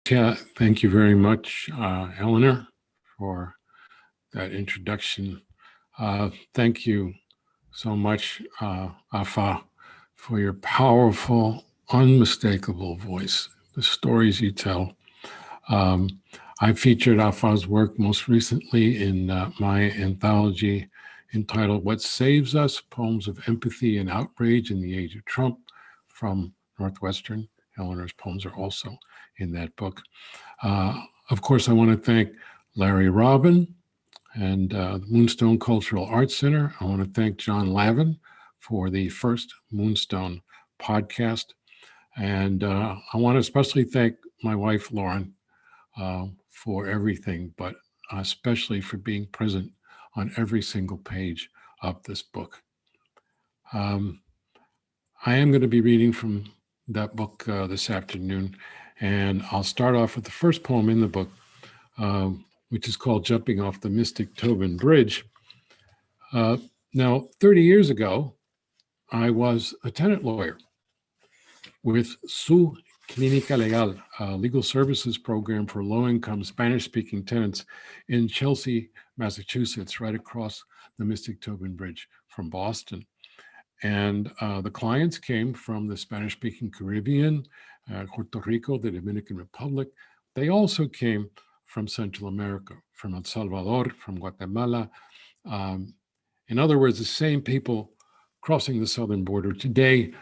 Yeah, thank you very much, Eleanor, for that introduction. Thank you so much, Afa, for your powerful, unmistakable voice, the stories you tell. I featured Afa's work most recently in my anthology entitled What Saves Us? Poems of Empathy and Outrage in the Age of Trump from Northwestern. Eleanor's poems are also in that book. Of course, I want to thank Larry Robin and the Moonstone Cultural Arts Center. I want to thank John Lavin for the first Moonstone podcast. And I want to especially thank my wife, Lauren, for everything, but especially for being present on every single page of this book. I am going to be reading from that book this afternoon, and I'll start off with the first poem in the book, which is called Jumping Off the Mystic Tobin Bridge. Now, 30 years ago, I was a tenant lawyer with Su Clínica Legal, a legal services program for low-income Spanish-speaking tenants in Chelsea, Massachusetts, right across the Mystic Tobin Bridge from Boston. And the clients came from the Spanish-speaking Caribbean, Puerto Rico, the Dominican Republic. They also came from Central America, from El Salvador, from Guatemala. In other words, the same people crossing the southern border today,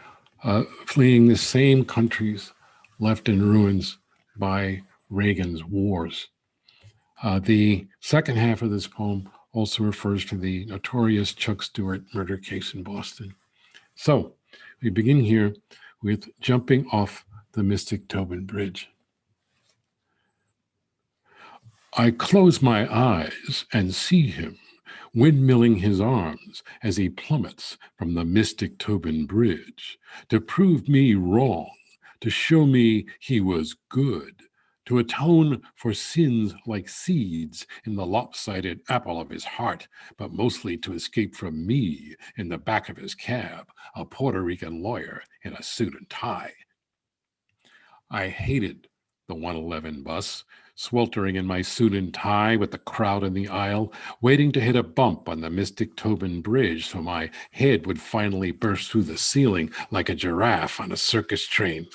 fleeing the same countries left in ruins by Reagan's wars. The second half of this poem also refers to the notorious Chuck Stewart murder case in Boston. So we begin here with Jumping Off the Mystic Tobin Bridge. I close my eyes and see him windmilling his arms as he plummets from the Mystic Tobin Bridge to prove me wrong, to show me he was good, to atone for sins like seeds in the lopsided apple of his heart, but mostly to escape from me in the back of his cab, a Puerto Rican lawyer in a suit and tie. I hated the 111 bus, sweltering in my suit and tie with the crowd in the aisle, waiting to hit a bump on the Mystic Tobin Bridge so my head would finally burst through the ceiling like a giraffe on a circus train.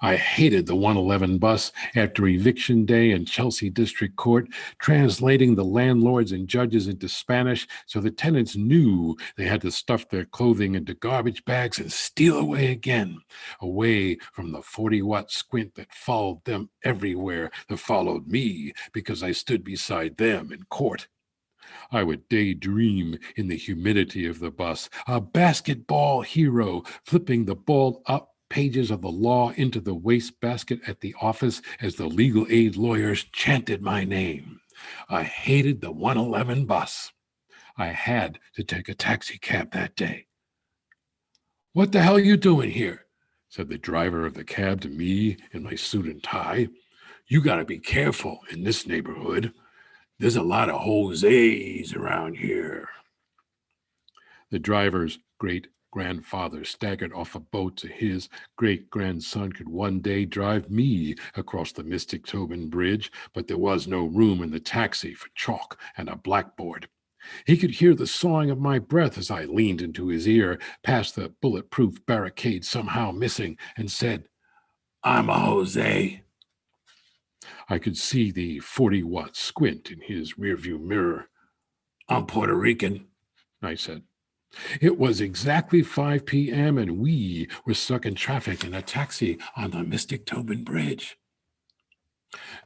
I hated the 111 bus after eviction day in Chelsea District Court, translating the landlords and judges into Spanish so the tenants knew they had to stuff their clothing into garbage bags and steal away again, away from the 40-watt squint that followed them everywhere, that followed me because I stood beside them in court. I would daydream in the humidity of the bus, a basketball hero flipping the balled up pages of the law into the wastebasket at the office as the legal aid lawyers chanted my name. I hated the 111 bus. I had to take a taxi cab that day. "What the hell are you doing here?" said the driver of the cab to me in my suit and tie. "You got to be careful in this neighborhood. There's a lot of Jose's around here." The driver's great-grandfather staggered off a boat so his great-grandson could one day drive me across the Mystic Tobin Bridge, but there was no room in the taxi for chalk and a blackboard. He could hear the sawing of my breath as I leaned into his ear, past the bulletproof barricade somehow missing, and said, "I'm a Jose." I could see the 40-watt squint in his rearview mirror. "I'm Puerto Rican," I said. It was exactly 5 p.m. and we were stuck in traffic in a taxi on the Mystic Tobin Bridge.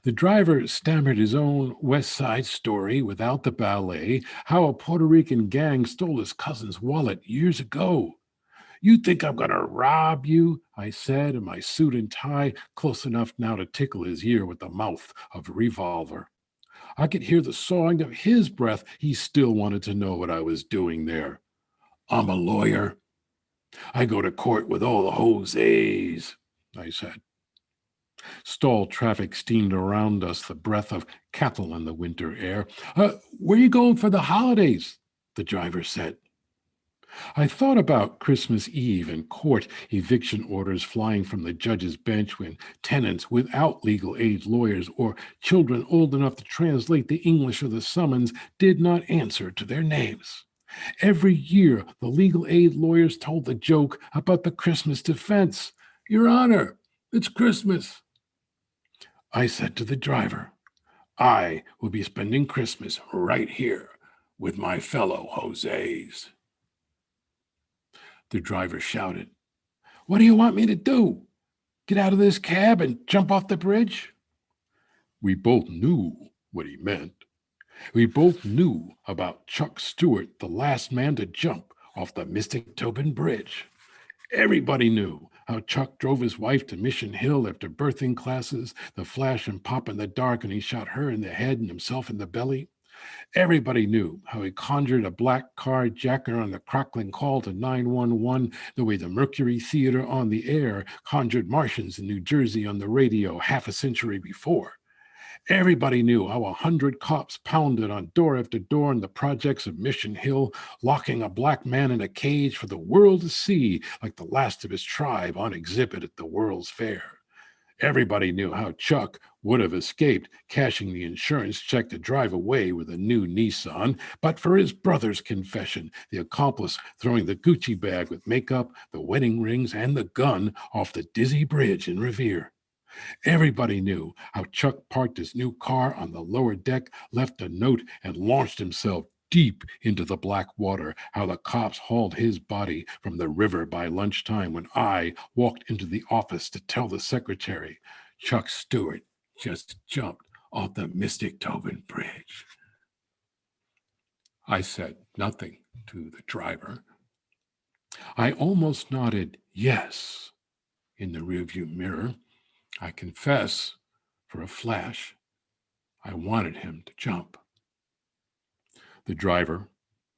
The driver stammered his own West Side story without the ballet, how a Puerto Rican gang stole his cousin's wallet years ago. "You think I'm going to rob you?" I said in my suit and tie, close enough now to tickle his ear with the mouth of a revolver. I could hear the sawing of his breath. He still wanted to know what I was doing there. "I'm a lawyer. I go to court with all the Jose's," I said. Stalled traffic steamed around us, the breath of cattle in the winter air. Where are you going for the holidays?" the driver said. I thought about Christmas Eve and court eviction orders flying from the judge's bench when tenants without legal aid lawyers or children old enough to translate the English of the summons did not answer to their names. Every year, the legal aid lawyers told the joke about the Christmas defense. Your Honor, it's Christmas. I said to the driver, I will be spending Christmas right here with my fellow Jose's. The driver shouted, What do you want me to do? Get out of this cab and jump off the bridge? We both knew what he meant. We both knew about Chuck Stewart, the last man to jump off the Mystic Tobin Bridge. Everybody knew how Chuck drove his wife to Mission Hill after birthing classes, the flash and pop in the dark, and he shot her in the head and himself in the belly. Everybody knew how he conjured a black car jacker on the crackling call to 911, the way the Mercury Theater on the air conjured Martians in New Jersey on the radio half a century before. Everybody knew how 100 cops pounded on door after door in the projects of Mission Hill, locking a black man in a cage for the world to see, like the last of his tribe on exhibit at the World's Fair. Everybody knew how Chuck would have escaped cashing the insurance check to drive away with a new Nissan, but for his brother's confession, the accomplice throwing the Gucci bag with makeup, the wedding rings, and the gun off the dizzy bridge in Revere. Everybody knew how Chuck parked his new car on the lower deck, left a note, and launched himself deep into the black water, how the cops hauled his body from the river by lunchtime when I walked into the office to tell the secretary, Chuck Stewart just jumped off the Mystic Tobin Bridge. I said nothing to the driver. I almost nodded yes in the rearview mirror. I confess, for a flash, I wanted him to jump. The driver,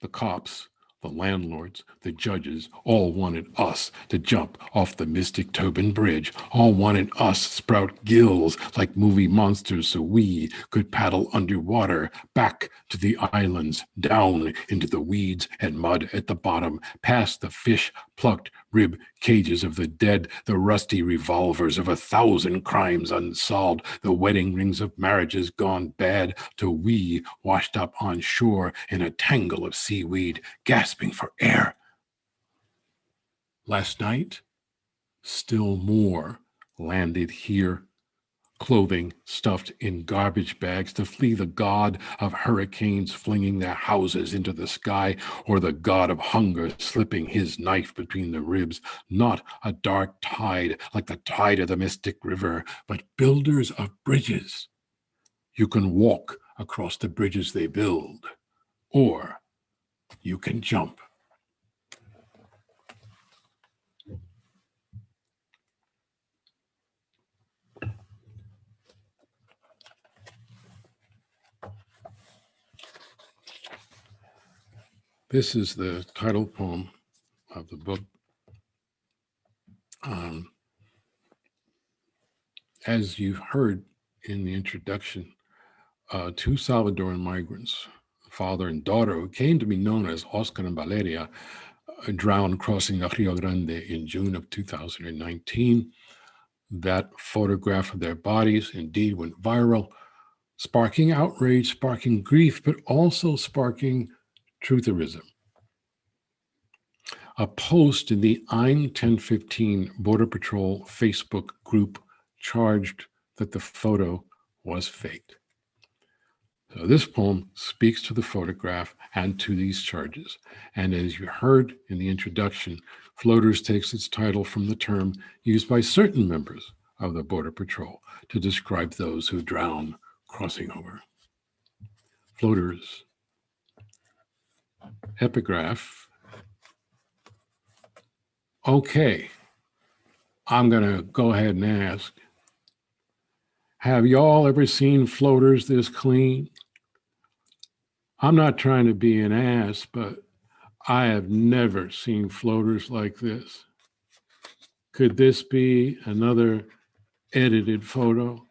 the cops, the landlords, the judges, all wanted us to jump off the Mystic Tobin Bridge, all wanted us to sprout gills like movie monsters so we could paddle underwater back to the islands, down into the weeds and mud at the bottom, past the fish-plucked rib cages of the dead, the rusty revolvers of 1,000 crimes unsolved, the wedding rings of marriages gone bad, till we washed up on shore in a tangle of seaweed, gasping for air. Last night, still more landed here, clothing stuffed in garbage bags to flee the god of hurricanes flinging their houses into the sky, or the god of hunger slipping his knife between the ribs. Not a dark tide like the tide of the Mystic River, but builders of bridges. You can walk across the bridges they build, or you can jump. This is the title poem of the book. As you've heard in the introduction, two Salvadoran migrants, father and daughter, who came to be known as Oscar and Valeria, drowned crossing the Rio Grande in June of 2019. That photograph of their bodies indeed went viral, sparking outrage, sparking grief, but also sparking trutherism. A post in the I'm 1015 Border Patrol Facebook group charged that the photo was faked. So this poem speaks to the photograph and to these charges. And as you heard in the introduction, Floaters takes its title from the term used by certain members of the Border Patrol to describe those who drown crossing over. Floaters. Epigraph. Okay, I'm going to go ahead and ask, have y'all ever seen floaters this clean? I'm not trying to be an ass, but I have never seen floaters like this. Could this be another edited photo?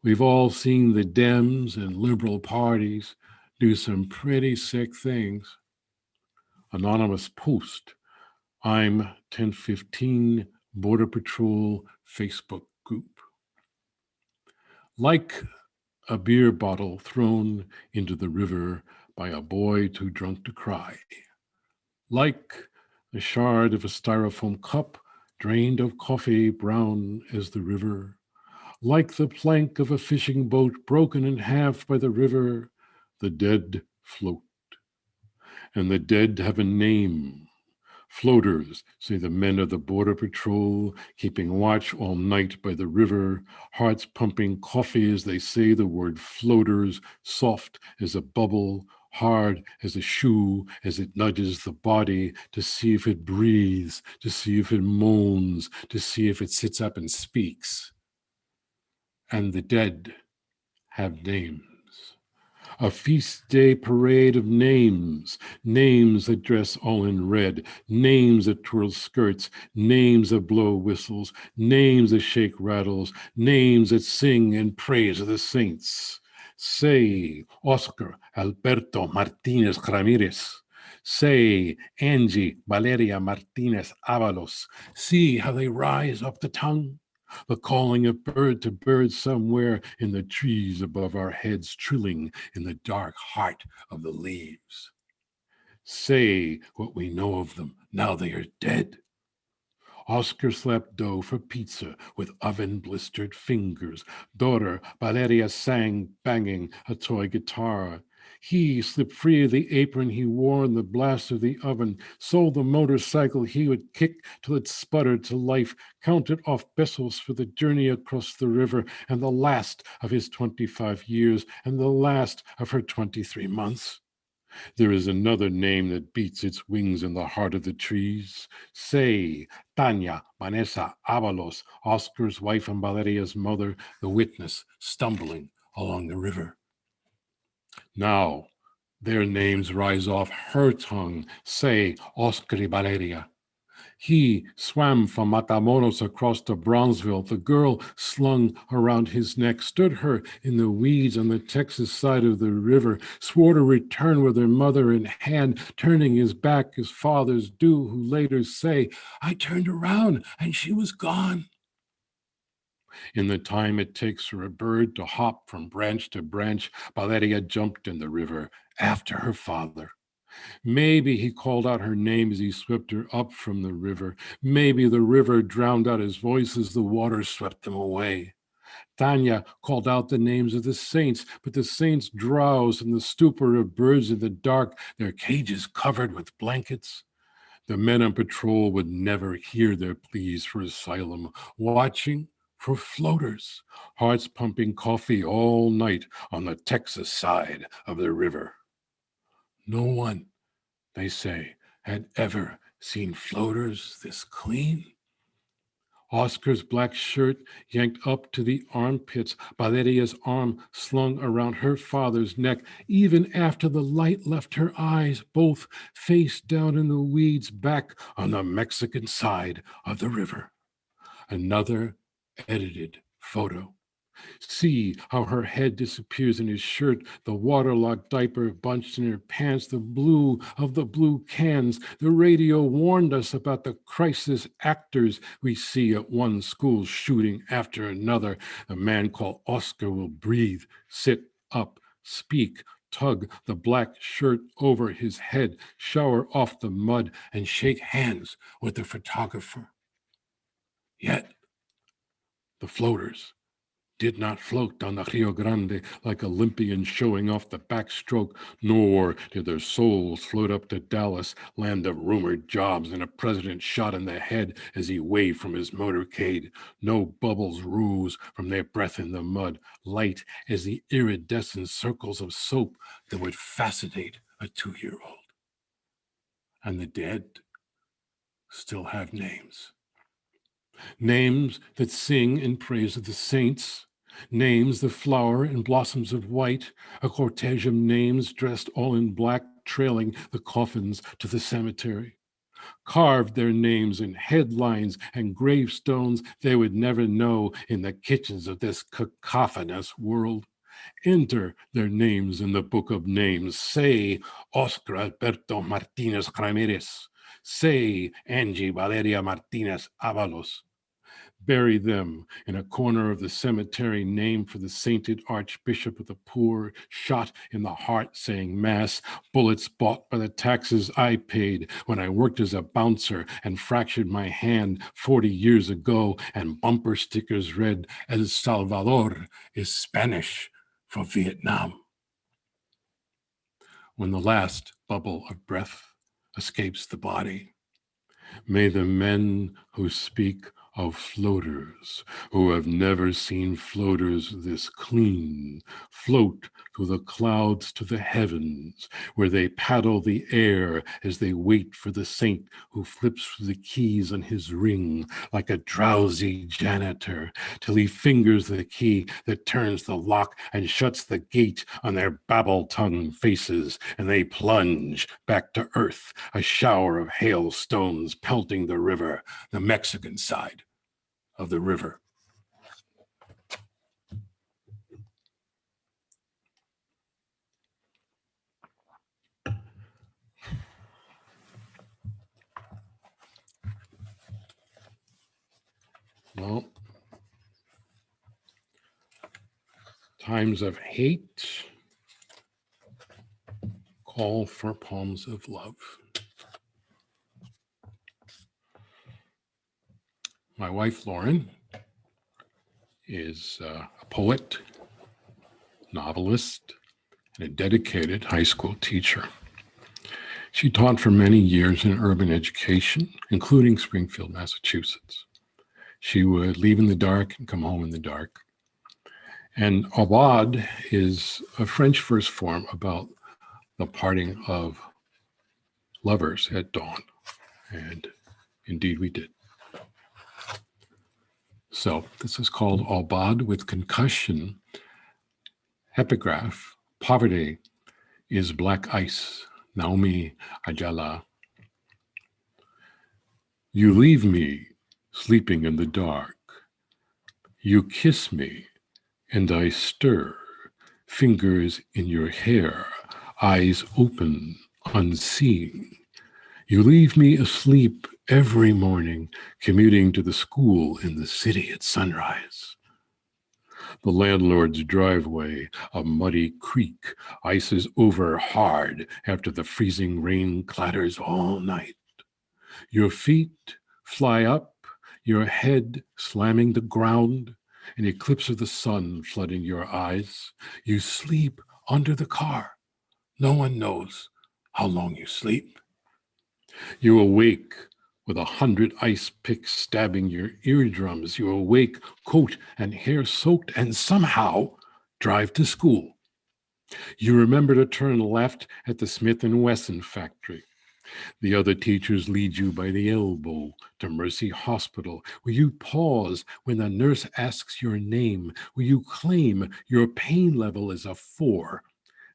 We've all seen the Dems and liberal parties do some pretty sick things. Anonymous post. I'm 1015 Border Patrol Facebook group. Like a beer bottle thrown into the river by a boy too drunk to cry. Like a shard of a styrofoam cup drained of coffee brown as the river. Like the plank of a fishing boat broken in half by the river, the dead float. And the dead have a name. Floaters, say the men of the Border Patrol, keeping watch all night by the river, hearts pumping coffee as they say the word floaters, soft as a bubble, hard as a shoe, as it nudges the body to see if it breathes, to see if it moans, to see if it sits up and speaks. And the dead have names. A feast day parade of names, names that dress all in red, names that twirl skirts, names that blow whistles, names that shake rattles, names that sing in praise of the saints. Say, Oscar Alberto Martinez Ramirez. Say, Angie Valeria Martinez Avalos. See how they rise up the tongue? The calling of bird to bird somewhere in the trees above our heads, trilling in the dark heart of the leaves. Say what we know of them now they are dead. Oscar slapped dough for pizza with oven-blistered fingers. Daughter Valeria sang, banging a toy guitar. He slipped free of the apron he wore in the blast of the oven, sold the motorcycle he would kick till it sputtered to life, counted off pesos for the journey across the river, and the last of his 25 years, and the last of her 23 months. There is another name that beats its wings in the heart of the trees. Say, Tanya Vanessa Avalos, Oscar's wife and Valeria's mother, the witness, stumbling along the river. Now, their names rise off her tongue. Say, Oscar y Valeria. He swam from Matamoros across to Brownsville. The girl slung around his neck, stood her in the weeds on the Texas side of the river, swore to return with her mother in hand, turning his back as fathers do, who later say, I turned around and she was gone. In the time it takes for a bird to hop from branch to branch, Valeria jumped in the river after her father. Maybe he called out her name as he swept her up from the river. Maybe the river drowned out his voice as the water swept them away. Tanya called out the names of the saints, but the saints drowsed in the stupor of birds in the dark, their cages covered with blankets. The men on patrol would never hear their pleas for asylum, watching for floaters, hearts pumping coffee all night on the Texas side of the river. No one, they say, had ever seen floaters this clean. Oscar's black shirt yanked up to the armpits, Valeria's arm slung around her father's neck, even after the light left her eyes, both face down in the weeds back on the Mexican side of the river. Another edited photo. See how her head disappears in his shirt, the waterlogged diaper bunched in her pants, the blue of the blue cans. The radio warned us about the crisis actors we see at one school shooting after another. A man called Oscar will breathe, sit up, speak, tug the black shirt over his head, shower off the mud, and shake hands with the photographer. Yet, the floaters did not float on the Rio Grande like Olympians showing off the backstroke, nor did their souls float up to Dallas, land of rumored jobs and a president shot in the head as he waved from his motorcade. No bubbles rose from their breath in the mud, light as the iridescent circles of soap that would fascinate a 2-year-old. And the dead still have names. Names that sing in praise of the saints, names that flower in blossoms of white, a cortege of names dressed all in black, trailing the coffins to the cemetery. Carved their names in headlines and gravestones they would never know in the kitchens of this cacophonous world. Enter their names in the book of names. Say Oscar Alberto Martinez Ramirez. Say Angie Valeria Martinez Avalos. Bury them in a corner of the cemetery named for the sainted Archbishop of the Poor, shot in the heart saying Mass, bullets bought by the taxes I paid when I worked as a bouncer and fractured my hand 40 years ago, and bumper stickers read, El Salvador is Spanish for Vietnam. When the last bubble of breath escapes the body, may the men who speak of floaters, who have never seen floaters this clean, float through the clouds to the heavens, where they paddle the air as they wait for the saint who flips the keys on his ring like a drowsy janitor, till he fingers the key that turns the lock and shuts the gate on their babble-tongue faces, and they plunge back to earth, a shower of hailstones pelting the river, the Mexican side of the river. Well, times of hate call for poems of love. My wife, Lauren, is a poet, novelist, and a dedicated high school teacher. She taught for many years in urban education, including Springfield, Massachusetts. She would leave in the dark and come home in the dark. And aubade is a French verse form about the parting of lovers at dawn. And indeed we did. So this is called aubade with concussion. Epigraph, poverty is black ice, Naomi Ajala. You leave me sleeping in the dark. You kiss me and I stir, fingers in your hair, eyes open, unseeing. You leave me asleep every morning, commuting to the school in the city at sunrise. The landlord's driveway, a muddy creek, ices over hard after the freezing rain clatters all night. Your feet fly up, your head slamming the ground, an eclipse of the sun flooding your eyes. You sleep under the car. No one knows how long you sleep. You awake with 100 ice picks stabbing your eardrums. You awake, coat and hair soaked, and somehow drive to school. You remember to turn left at the Smith & Wesson factory. The other teachers lead you by the elbow to Mercy Hospital, where you pause when the nurse asks your name, where you claim your pain level is a 4,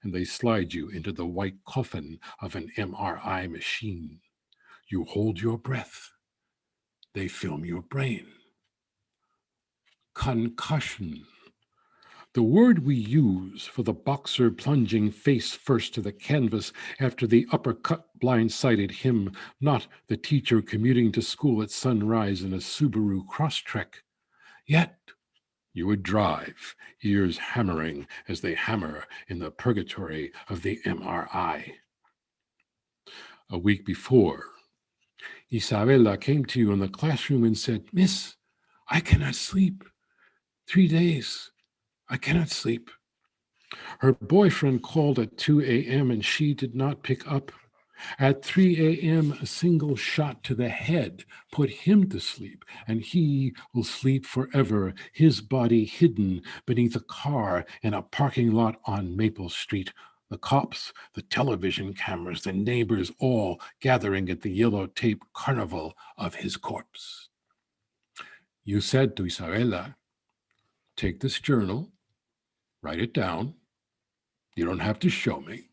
and they slide you into the white coffin of an MRI machine. You hold your breath. They film your brain. Concussion. The word we use for the boxer plunging face first to the canvas after the uppercut blindsided him, not the teacher commuting to school at sunrise in a Subaru Crosstrek. Yet you would drive, ears hammering as they hammer in the purgatory of the MRI. A week before, Isabella came to you in the classroom and said, "Miss, I cannot sleep. 3 days. I cannot sleep." Her boyfriend called at 2 a.m. and she did not pick up. At 3 a.m., a single shot to the head put him to sleep, and he will sleep forever, his body hidden beneath a car in a parking lot on Maple Street. The cops, the television cameras, the neighbors all gathering at the yellow tape carnival of his corpse. You said to Isabella, "Take this journal, write it down. You don't have to show me.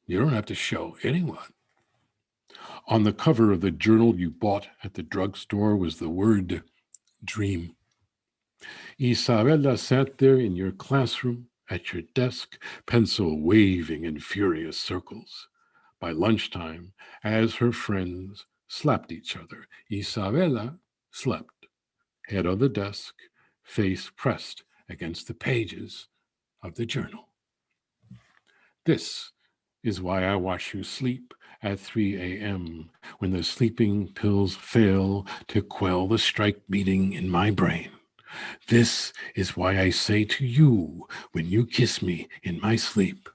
You don't have to show anyone." On the cover of the journal you bought at the drugstore was the word dream. Isabella sat there in your classroom at your desk, pencil waving in furious circles. By lunchtime, as her friends slapped each other, Isabella slept, head on the desk, face pressed against the pages of the journal. This is why I watch you sleep at 3 a.m. when the sleeping pills fail to quell the strike beating in my brain. This is why I say to you when you kiss me in my sleep,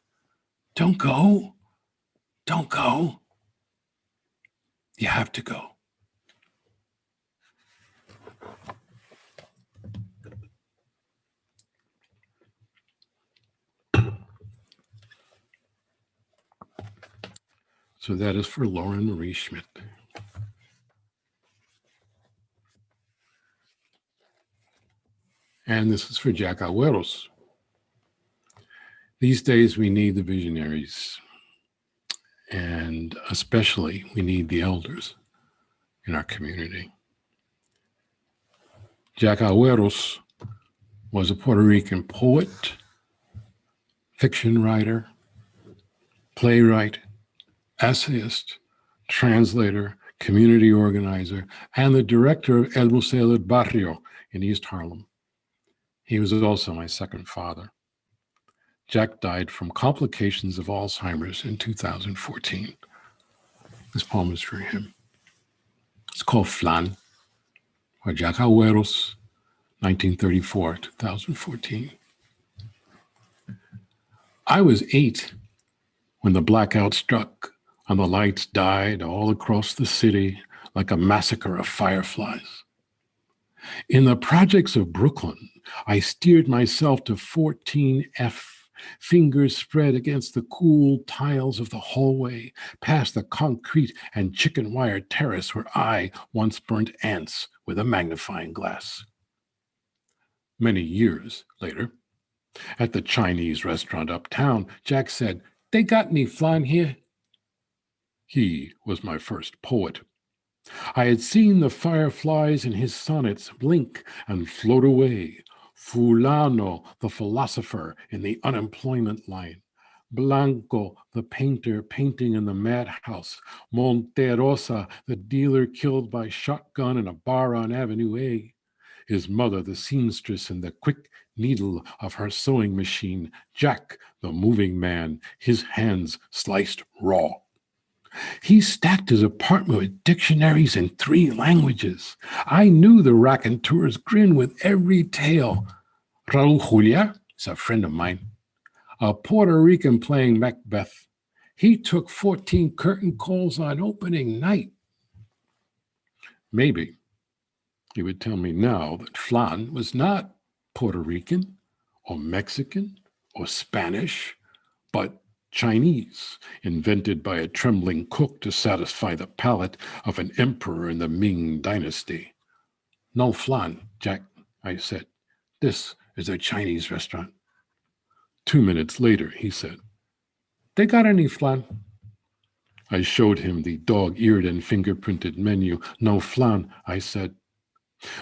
don't go, don't go. You have to go. So that is for Lauren Marie Schmidt. And this is for Jack Agüeros. These days we need the visionaries, and especially we need the elders in our community. Jack Agüeros was a Puerto Rican poet, fiction writer, playwright, essayist, translator, community organizer, and the director of El Museo del Barrio in East Harlem. He was also my second father. Jack died from complications of Alzheimer's in 2014. This poem is for him. It's called Flan, by Jack Agüeros, 1934, 2014. I was 8 when the blackout struck and the lights died all across the city like a massacre of fireflies. In the projects of Brooklyn, I steered myself to 14F, fingers spread against the cool tiles of the hallway, past the concrete and chicken wire terrace where I once burnt ants with a magnifying glass. Many years later, at the Chinese restaurant uptown, Jack said, "They got any flan here?" He was my first poet. I had seen the fireflies in his sonnets blink and float away. Fulano, the philosopher in the unemployment line. Blanco, the painter painting in the madhouse. Monterosa, the dealer killed by shotgun in a bar on Avenue A. His mother, the seamstress in the quick needle of her sewing machine. Jack, the moving man, his hands sliced raw. He stacked his apartment with dictionaries in 3 languages. I knew the raconteur's grin with every tale. Raul Julia is a friend of mine, a Puerto Rican playing Macbeth. He took 14 curtain calls on opening night. Maybe he would tell me now that flan was not Puerto Rican or Mexican or Spanish, but Chinese, invented by a trembling cook to satisfy the palate of an emperor in the Ming dynasty. No flan, Jack, I said. This is a Chinese restaurant. 2 minutes later, he said, "They got any flan?" I showed him the dog-eared and fingerprinted menu. No flan, I said.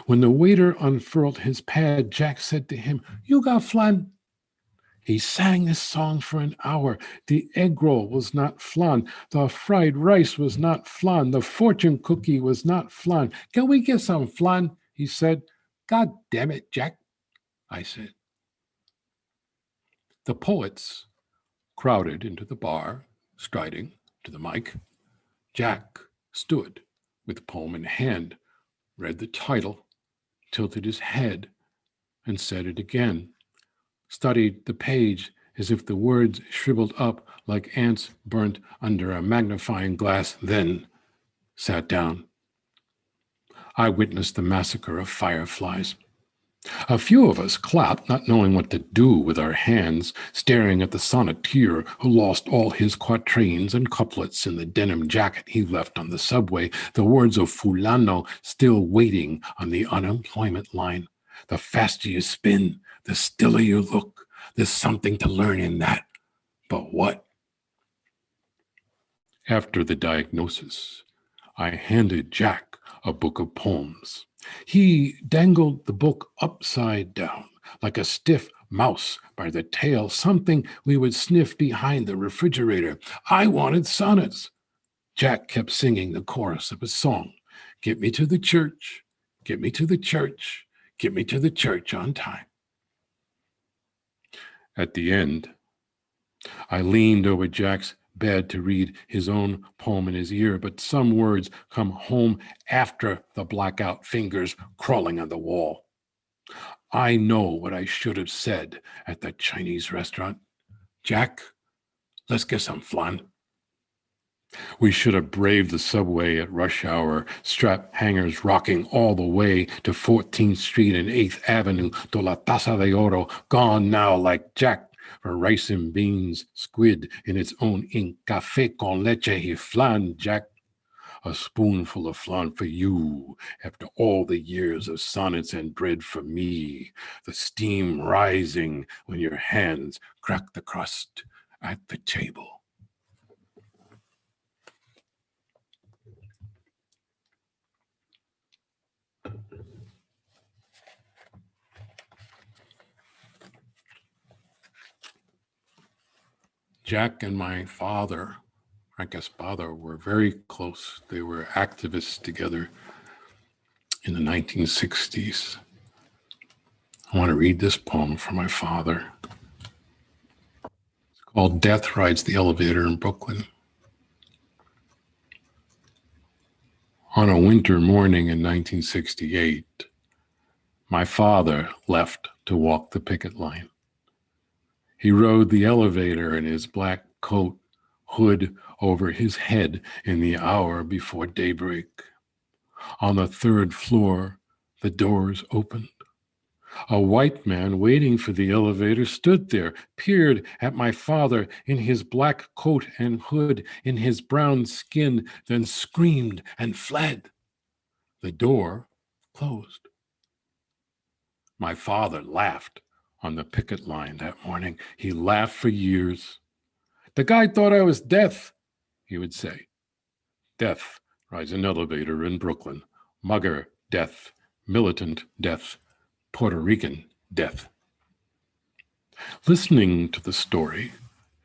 When the waiter unfurled his pad, Jack said to him, "You got flan?" He sang this song for an hour. The egg roll was not flan. The fried rice was not flan. The fortune cookie was not flan. "Can we get some flan?" he said. "God damn it, Jack," I said. The poets crowded into the bar, striding to the mic. Jack stood with poem in hand, read the title, tilted his head, and said it again. Studied the page as if the words shriveled up like ants burnt under a magnifying glass, then sat down. I witnessed the massacre of fireflies. A few of us clapped, not knowing what to do with our hands, staring at the sonneteer who lost all his quatrains and couplets in the denim jacket he left on the subway, the words of Fulano still waiting on the unemployment line. The faster you spin, the stiller you look. There's something to learn in that. But what? After the diagnosis, I handed Jack a book of poems. He dangled the book upside down, like a stiff mouse by the tail, something we would sniff behind the refrigerator. I wanted sonnets. Jack kept singing the chorus of a song. Get me to the church, get me to the church, get me to the church on time. At the end, I leaned over Jack's bed to read his own poem in his ear, but some words come home after the blackout fingers crawling on the wall. I know what I should have said at the Chinese restaurant. Jack, let's get some flan. We should have braved the subway at rush hour, strap hangers rocking all the way to 14th Street and 8th Avenue to La Taza de Oro, gone now like Jack for rice and beans, squid in its own ink, café con leche y flan, Jack. A spoonful of flan for you after all the years of sonnets and bread for me, the steam rising when your hands crack the crust at the table. Jack and my father, Martín Espada, were very close. They were activists together in the 1960s. I want to read this poem for my father. It's called Death Rides the Elevator in Brooklyn. On a winter morning in 1968, my father left to walk the picket line. He rode the elevator in his black coat, hood over his head in the hour before daybreak. On the third floor, the doors opened. A white man waiting for the elevator stood there, peered at my father in his black coat and hood, in his brown skin, then screamed and fled. The door closed. My father laughed on the picket line that morning. He laughed for years. The guy thought I was death, he would say. Death rides an elevator in Brooklyn. Mugger death, militant death, Puerto Rican death. Listening to the story,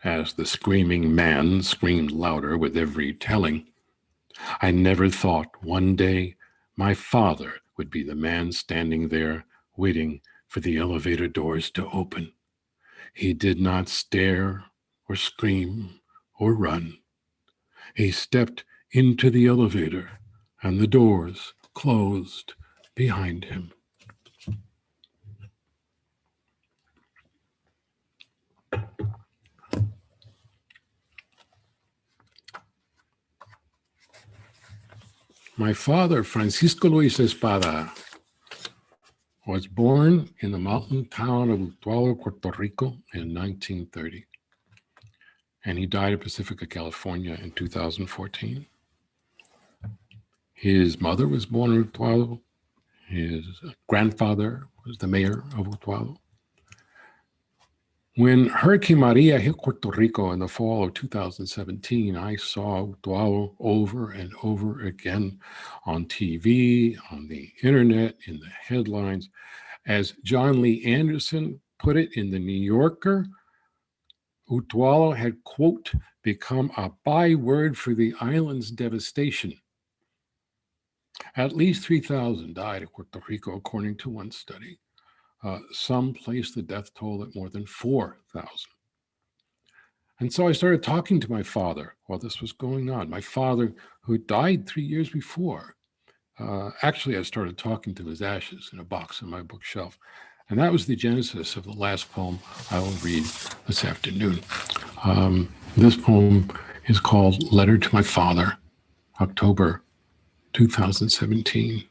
as the screaming man screamed louder with every telling, I never thought one day my father would be the man standing there waiting for the elevator doors to open. He did not stare or scream or run. He stepped into the elevator and the doors closed behind him. My father, Francisco Luis Espada, was born in the mountain town of Utuado, Puerto Rico in 1930. And he died in Pacifica, California in 2014. His mother was born in Utuado. His grandfather was the mayor of Utuado. When Hurricane Maria hit Puerto Rico in the fall of 2017, I saw Utuado over and over again on TV, on the internet, in the headlines. As John Lee Anderson put it in the New Yorker, Utuado had, quote, become a byword for the island's devastation. At least 3,000 died in Puerto Rico, according to one study. Some placed the death toll at more than 4,000. And so I started talking to my father while this was going on. My father, who died 3 years before, actually I started talking to his ashes in a box on my bookshelf. And that was the genesis of the last poem I will read this afternoon. This poem is called Letter to My Father, October 2017.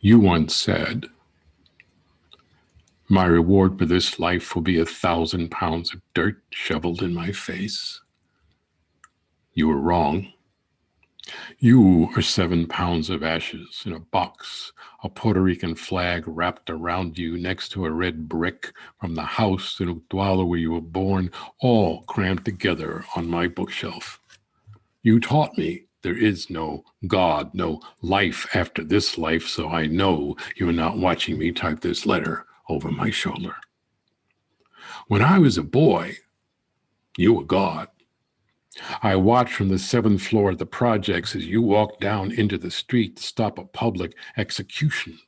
You once said, my reward for this life will be 1,000 pounds of dirt shoveled in my face. You were wrong. You are 7 pounds of ashes in a box, a Puerto Rican flag wrapped around you next to a red brick from the house in Utuado where you were born, all crammed together on my bookshelf. You taught me there is no God, no life after this life, so I know you are not watching me type this letter over my shoulder. When I was a boy, you were God. I watched from the 7th floor of the projects as you walked down into the street to stop a public execution.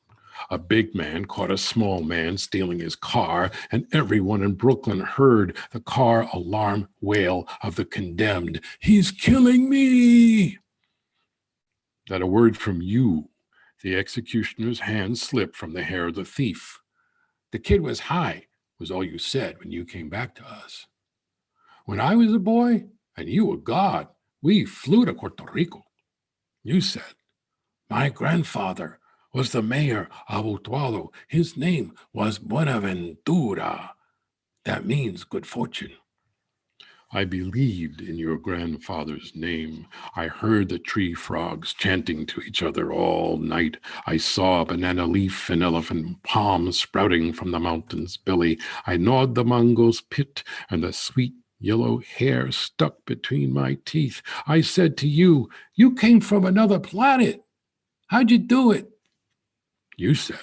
A big man caught a small man stealing his car, and everyone in Brooklyn heard the car alarm wail of the condemned, "He's killing me!" At a word from you, the executioner's hand slipped from the hair of the thief. "The kid was high," was all you said when you came back to us. When I was a boy, and you were God, we flew to Puerto Rico. You said, "My grandfather was the mayor of Utuado. His name was Buenaventura." That means good fortune. I believed in your grandfather's name. I heard the tree frogs chanting to each other all night. I saw a banana leaf and elephant palm sprouting from the mountain's belly. I gnawed the mango's pit, and the sweet yellow hair stuck between my teeth. I said to you, "You came from another planet. How'd you do it?" You said,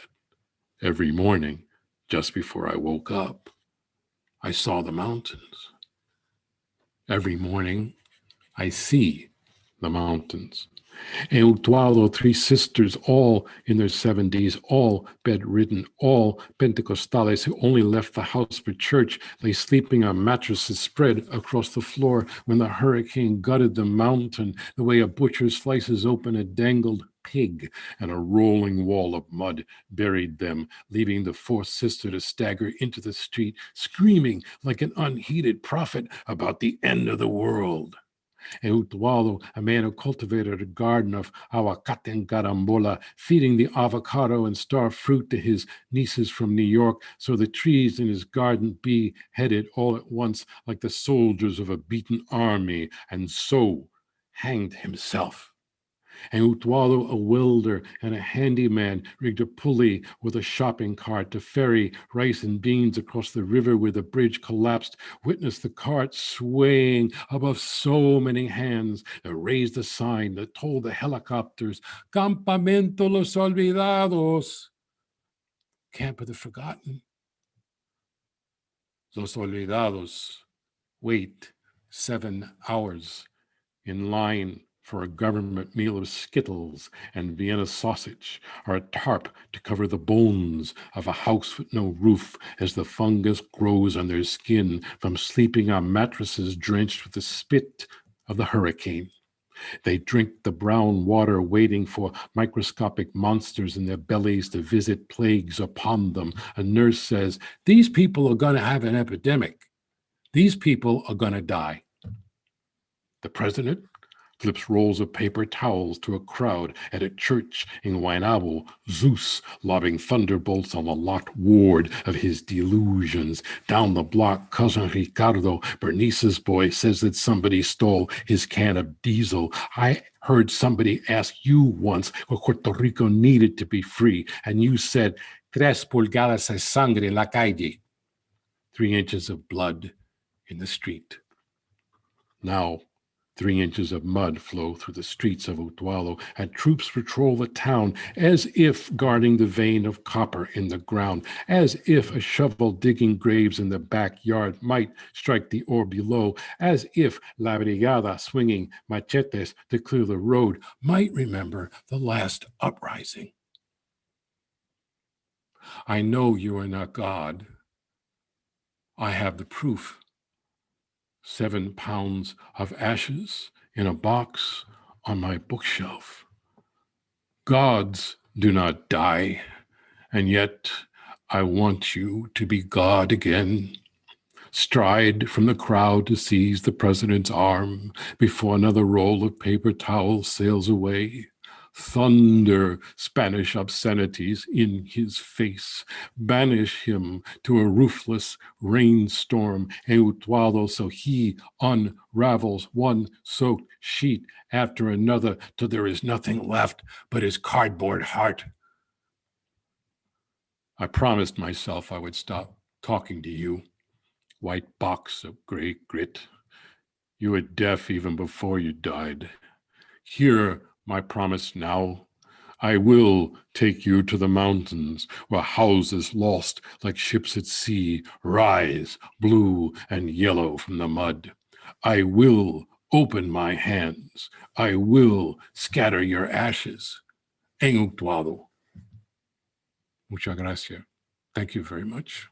"Every morning, just before I woke up, I saw the mountains." Every morning, I see the mountains. In Utuado, 3 sisters, all in their 70s, all bedridden, all Pentecostales who only left the house for church, lay sleeping on mattresses spread across the floor when the hurricane gutted the mountain the way a butcher slices open a dangled pig, and a rolling wall of mud buried them, leaving the 4th sister to stagger into the street, screaming like an unheeded prophet about the end of the world. In Utuado, a man who cultivated a garden of aguacate and carambola, feeding the avocado and star fruit to his nieces from New York, so the trees in his garden be headed all at once like the soldiers of a beaten army, and so hanged himself. And Utuado, a welder and a handyman, rigged a pulley with a shopping cart to ferry rice and beans across the river where the bridge collapsed, witnessed the cart swaying above so many hands that raised a sign that told the helicopters, "Campamento Los Olvidados," Camp of the Forgotten. Los Olvidados wait 7 hours in line for a government meal of Skittles and Vienna sausage, or a tarp to cover the bones of a house with no roof as the fungus grows on their skin from sleeping on mattresses drenched with the spit of the hurricane. They drink the brown water waiting for microscopic monsters in their bellies to visit plagues upon them. A nurse says, "These people are going to have an epidemic. These people are going to die." The president flips rolls of paper towels to a crowd at a church in Guaynabo, Zeus lobbing thunderbolts on the locked ward of his delusions. Down the block, cousin Ricardo, Bernice's boy, says that somebody stole his can of diesel. I heard somebody ask you once what Puerto Rico needed to be free, and you said, "3 pulgadas de sangre en la calle." 3 inches of blood in the street. Now, 3 inches of mud flow through the streets of Utuado, and troops patrol the town as if guarding the vein of copper in the ground, as if a shovel digging graves in the backyard might strike the ore below, as if La Brigada swinging machetes to clear the road might remember the last uprising. I know you are not God. I have the proof. 7 pounds of ashes in a box on my bookshelf. Gods do not die, and yet I want you to be God again. Stride from the crowd to seize the president's arm before another roll of paper towels sails away. Thunder Spanish obscenities in his face. Banish him to a roofless rainstorm in Utuado so he unravels one soaked sheet after another till there is nothing left but his cardboard heart. I promised myself I would stop talking to you. White box of gray grit. You were deaf even before you died. Hear my promise now. I will take you to the mountains where houses lost like ships at sea rise blue and yellow from the mud. I will open my hands. I will scatter your ashes. En Utuado. Muchas gracias. Thank you very much.